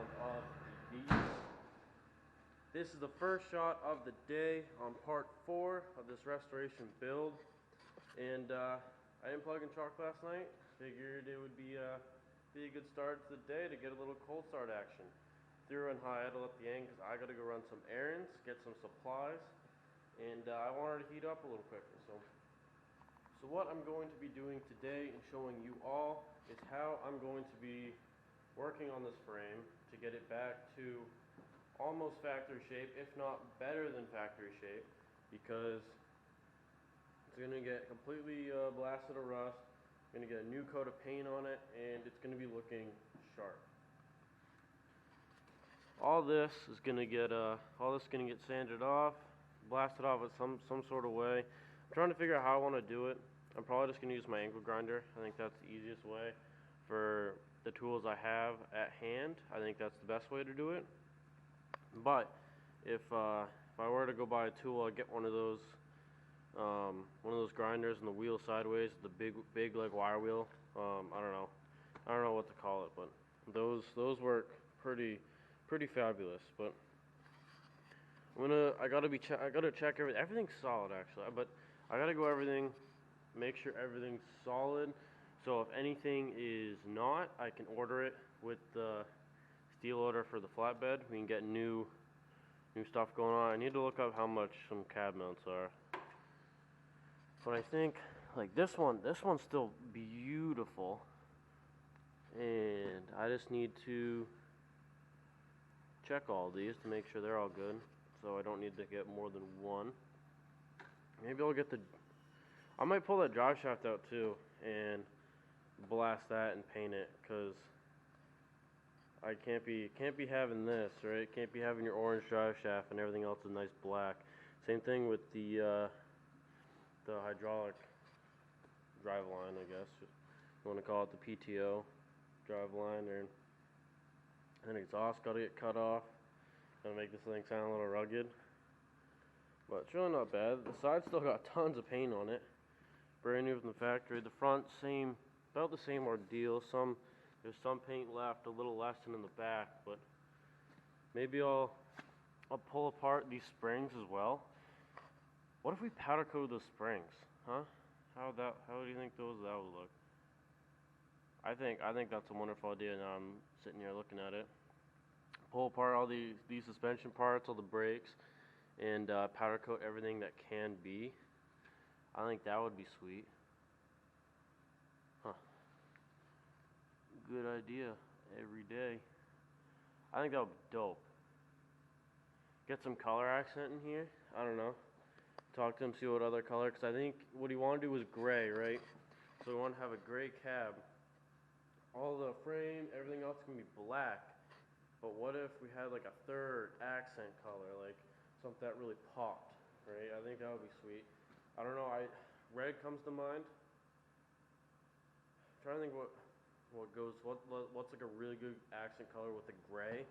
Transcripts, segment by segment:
round of the beast. This is the first shot of the day on part 4 of this restoration build. And I didn't plug in chalk last night. Figured it would be a good start to the day to get a little cold start action. Threw in high idle at the end because I got to go run some errands, get some supplies, and I wanted to heat up a little quicker. So what I'm going to be doing today and showing you all is how I'm going to be working on this frame to get it back to almost factory shape, if not better than factory shape, because it's going to get completely blasted of rust, going to get a new coat of paint on it, and it's going to be looking sharp. All this is going to get sanded off, blasted off in some sort of way. I'm trying to figure out how I want to do it. I'm probably just going to use my angle grinder. I think that's the easiest way for the tools I have at hand. I think that's the best way to do it. But if I were to go buy a tool, I'd get one of those grinders and the wheel sideways, the big like wire wheel. I don't know what to call it, but those work pretty fabulous. But I gotta check everything. Everything's solid actually, but I gotta go make sure everything's solid. So if anything is not, I can order it with the steel order for the flatbed. We can get new stuff going on. I need to look up how much some cab mounts are. But I think like this one's still beautiful, and I just need to check all these to make sure they're all good. So I don't need to get more than one. Maybe I might pull that drive shaft out too and blast that and paint it, because I can't be having this, right? Can't be having your orange drive shaft and everything else is nice black. Same thing with the hydraulic drive line, I guess you want to call it, the PTO drive line, and exhaust got to get cut off. Gonna make this thing sound a little rugged, but it's really not bad. The side still got tons of paint on it, brand new from the factory. The front, about the same ordeal. There's some paint left, a little less than in the back, but maybe I'll pull apart these springs as well. What if we powder coat those springs, huh? How do you think that would look? I think that's a wonderful idea. Now I'm sitting here looking at it. Pull apart all these suspension parts, all the brakes, and powder coat everything that can be. I think that would be sweet. Huh. Good idea. Every day. I think that would be dope. Get some color accent in here. I don't know. Talk to him, see what other color, because I think what he wanted to do was gray, right? So we want to have a gray cab. All the frame, everything else can be black. But what if we had like a third accent color, like something that really popped, right? I think that would be sweet. I don't know, red comes to mind. I'm trying to think what's like a really good accent color with the gray.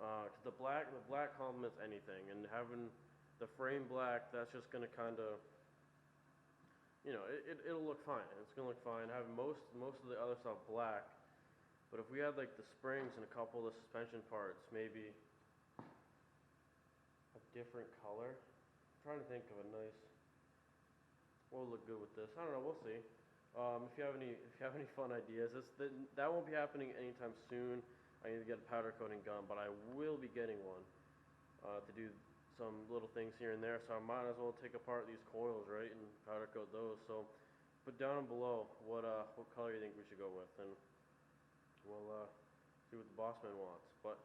Cause the black complements anything, and having the frame black, that's just gonna kind of, it'll look fine. It's gonna look fine. Having most of the other stuff black. But if we had like the springs and a couple of the suspension parts, maybe a different color. I'm trying to think of a nice, what would look good with this. I don't know, we'll see. If you have any fun ideas, that won't be happening anytime soon. I need to get a powder coating gun, but I will be getting one to do some little things here and there. So I might as well take apart these coils, right, and powder coat those. So put down below what color you think we should go with, and we'll see what the boss man wants. But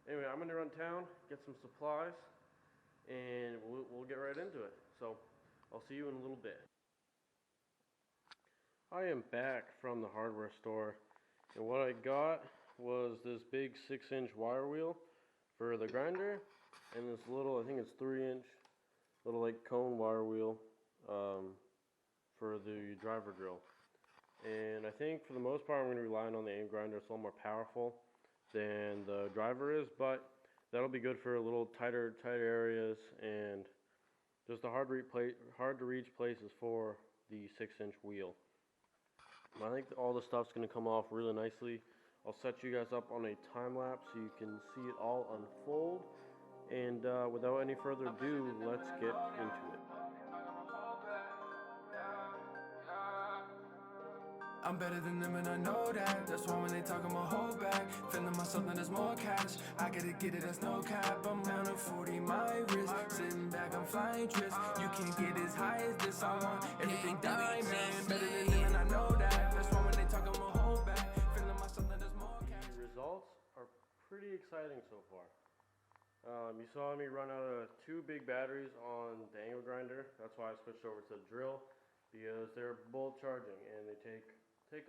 anyway, I'm going to run town, get some supplies, and we'll get right into it. So I'll see you in a little bit. I am back from the hardware store, and what I got was this big 6-inch wire wheel for the grinder, and this little, I think it's 3-inch, little like cone wire wheel for the driver drill. And I think for the most part I'm going to rely on the aim grinder. It's a little more powerful than the driver is, but that'll be good for a little tighter areas and just the hard to reach places for the 6-inch wheel. I think all the stuff's going to come off really nicely I'll set you guys up on a time lapse so you can see it all unfold. And without any further ado, let's get into it. I'm better than them and I know that. That's why when they talk, I'ma hold back. Feeling myself and there's more cash. I gotta get it, that's no cap. I'm on a 40, my wrist. Sitting back, I'm flying trips. You can't get as high as this. I want everything diamond. Better than them and I know that. That's why when they talk, I'ma hold back. Feeling myself and there's more cash. The results are pretty exciting so far. You saw me run out of 2 big batteries on the angle grinder. That's why I switched over to the drill, because they're both charging and they take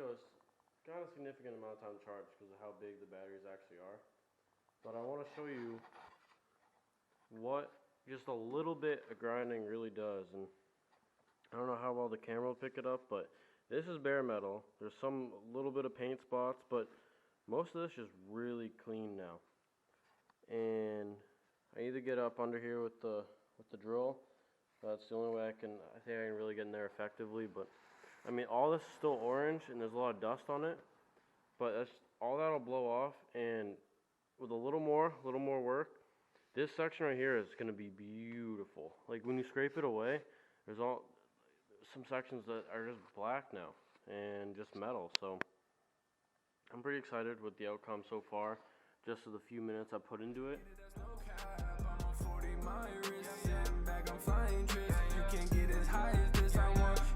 a kind of significant amount of time to charge because of how big the batteries actually are. But I want to show you what just a little bit of grinding really does. And I don't know how well the camera will pick it up, but this is bare metal. There's some little bit of paint spots, but most of this is really clean now. And I either get up under here with the drill. That's the only way I think I can really get in there effectively. But I mean, all this is still orange and there's a lot of dust on it, but that's all that'll blow off. And with a little more work, this section right here is gonna be beautiful. Like when you scrape it away, there's some sections that are just black now and just metal. So I'm pretty excited with the outcome so far, just with the few minutes I put into it.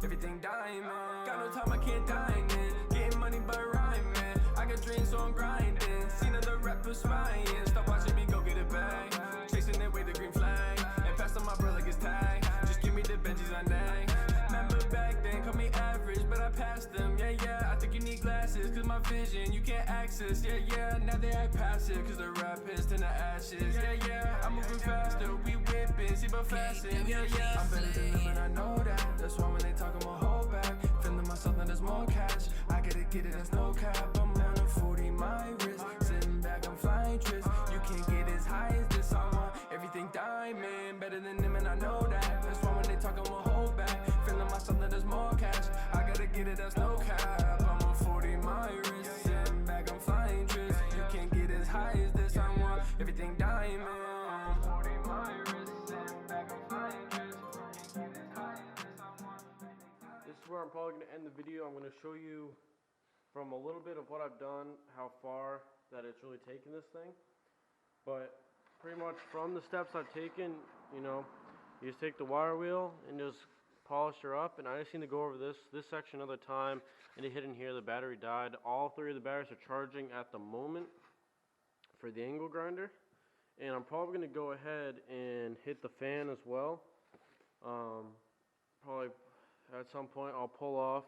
Everything diamond. Got no time, I can't dine in. Getting money by rhyming. I got dreams, so I'm grinding. Seen other rappers spying. Stop watching me go get it back. Chasing it with the green flag. And pass on my bro like it's tag. Just give me the Benjis on nag. Remember back then, call me average, but I passed them. Yeah, I think you need glasses, cause my vision you can't access. Yeah, now they act passive, cause the rap is turn to ashes. Yeah, I'm moving faster, we whipping, see but fasten. Yeah, I'm better than them and I know that. That's why when they talk, I'ma hold back. Feeling myself, now there's more cash. I gotta get it, that's no cap. I'm on a 40, my wrist. Sitting back, I'm flying trips. You can't get as high as this. I want everything diamond. Better than them and I know that. That's why when they talk, I'ma hold back. Feeling myself, now there's more cash. I gotta get it, that's no cap. I'm a 40, my wrist. Sitting back, I'm flying trips. You can't get as high as this. I want everything diamond. This is where I'm probably going to end the video. I'm going to show you from a little bit of what I've done, how far that it's really taken this thing. But pretty much from the steps I've taken, you know, you just take the wire wheel and just polish her up. And I just need to go over this section another time. And it hit in here, the battery died. All 3 of the batteries are charging at the moment for the angle grinder. And I'm probably going to go ahead and hit the fan as well. Probably at some point I'll pull off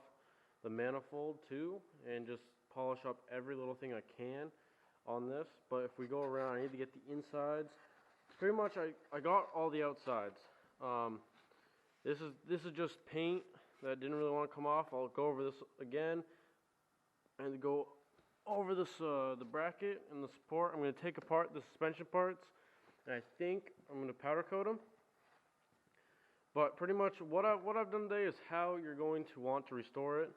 the manifold too and just polish up every little thing I can on this. But if we go around, I need to get the insides. Pretty much I got all the outsides. This is just paint that didn't really want to come off. I'll go over this again and go over this the bracket and the support. I'm going to take apart the suspension parts, and I think I'm going to powder coat them. But pretty much what I've done today is how you're going to want to restore it.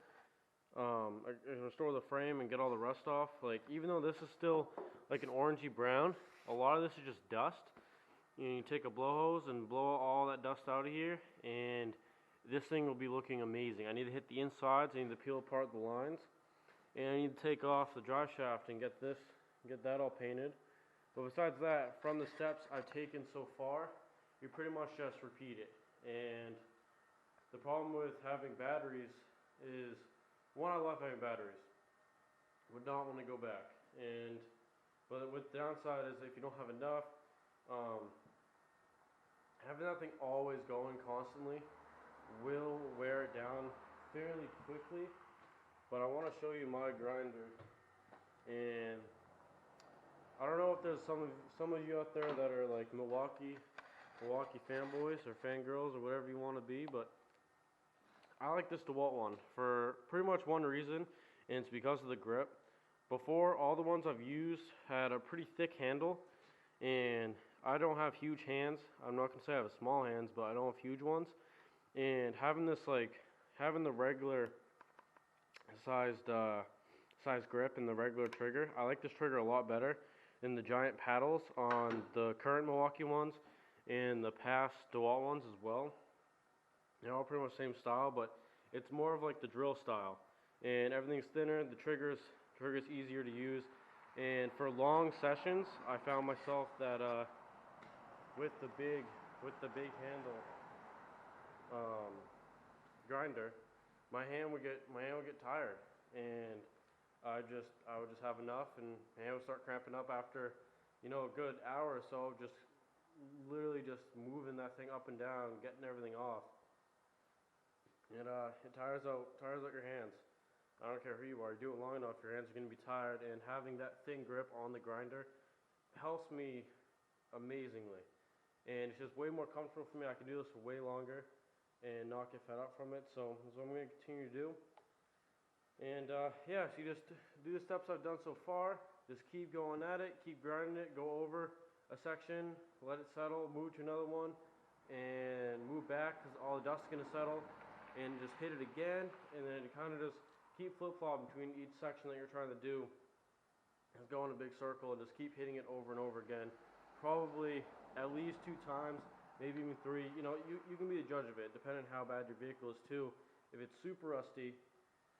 Restore the frame and get all the rust off. Like, even though this is still like an orangey brown, a lot of this is just dust. You take a blow hose and blow all that dust out of here, and this thing will be looking amazing. I need to hit the insides. I need to peel apart the lines, and I need to take off the drive shaft and get that all painted. But besides that, from the steps I've taken so far, you pretty much just repeat it. And the problem with having batteries is, one, I love having batteries. Would not want to go back. But with the downside is if you don't have enough, having that thing always going constantly will wear it down fairly quickly. But I want to show you my grinder, and I don't know if there's some of you out there that are like Milwaukee fanboys or fangirls or whatever you want to be, but I like this DeWalt one for pretty much one reason, and it's because of the grip. Before, all the ones I've used had a pretty thick handle, and I don't have huge hands. I'm not going to say I have small hands, but I don't have huge ones. And having this, having the regular sized size grip in the regular trigger. I like this trigger a lot better than the giant paddles on the current Milwaukee ones and the past DeWalt ones as well. They're all pretty much the same style, but it's more of like the drill style, and everything's thinner. The trigger's easier to use, and for long sessions, I found myself that with the big handle grinder, my hand would get tired, and I would just have enough, and my hand would start cramping up after, you know, a good hour or so, just literally just moving that thing up and down, getting everything off. It tires out your hands. I don't care who you are. You do it long enough, your hands are going to be tired, and having that thin grip on the grinder helps me amazingly. And it's just way more comfortable for me. I can do this for way longer and not get fed up from it. So that's what I'm going to continue to do. And yeah, so you just do the steps I've done so far. Just keep going at it, keep grinding it, go over a section, let it settle, move to another one, and move back because all the dust is going to settle. And just hit it again, and then you kind of just keep flip-flopping between each section that you're trying to do. Just go in a big circle and just keep hitting it over and over again. Probably at least 2 times, maybe even 3. You know, you can be the judge of it, depending on how bad your vehicle is too. If it's super rusty,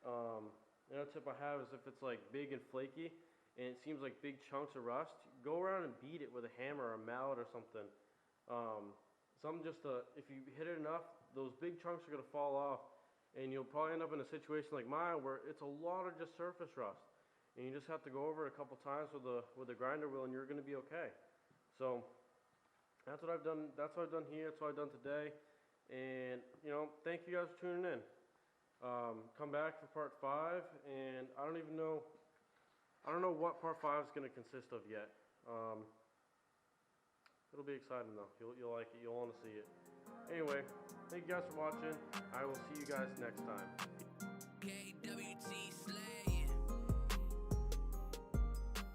another tip I have is if it's like big and flaky, and it seems like big chunks of rust, go around and beat it with a hammer or a mallet or something. If you hit it enough, those big chunks are going to fall off, and you'll probably end up in a situation like mine where it's a lot of just surface rust, and you just have to go over it a couple times with the grinder wheel, and you're going to be okay. So that's what I've done. That's what I've done here. That's what I've done today. And you know, thank you guys for tuning in. Come back for part 5, and I don't know what part 5 is going to consist of yet. It'll be exciting though. You'll like it. You'll want to see it. Anyway, thank you guys for watching. I will see you guys next time.